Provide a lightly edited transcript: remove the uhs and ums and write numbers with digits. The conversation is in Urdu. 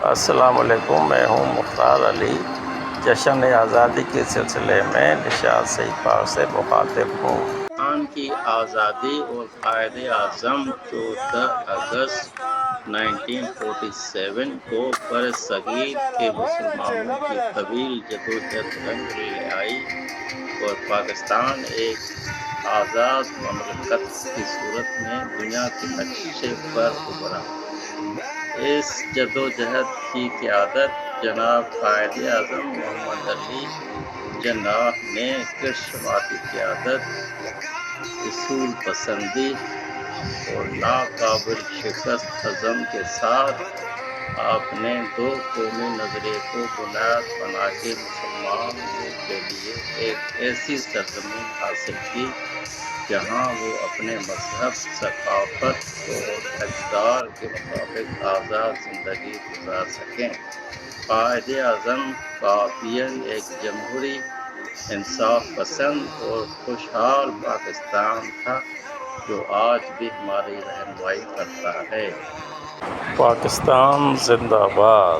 السلام علیکم، میں ہوں مختار علی۔ جشن آزادی کے سلسلے میں نشاط سعید پاک سے مخاطب ہوں۔ ہندوستان کی آزادی اور قائد اعظم 14 اگست 1947 کو برصغیر کے مسلمانوں کی طویل جدوجہد رنگ لے آئی اور پاکستان ایک آزاد مملکت کی صورت میں دنیا کے نقشے پر ابھرا۔ اس جدوجہد کی قیادت جناب قائد اعظم محمد علی جناح نے کرشماتی قیادت، اصول پسندی اور ناقابل شکست عزم کے ساتھ آپ نے دو قومی نظریے کو بنیاد بنا کے مسلمانوں کے لیے ایک ایسی سرزمین حاصل کی جہاں وہ اپنے مذہب، ثقافت اور اقدار کے مطابق آزاد زندگی گزار سکیں۔ قائد اعظم کا وژن ایک جمہوری، انصاف پسند اور خوشحال پاکستان تھا جو آج بھی ہماری رہنمائی کرتا ہے۔ پاکستان زندہ باد۔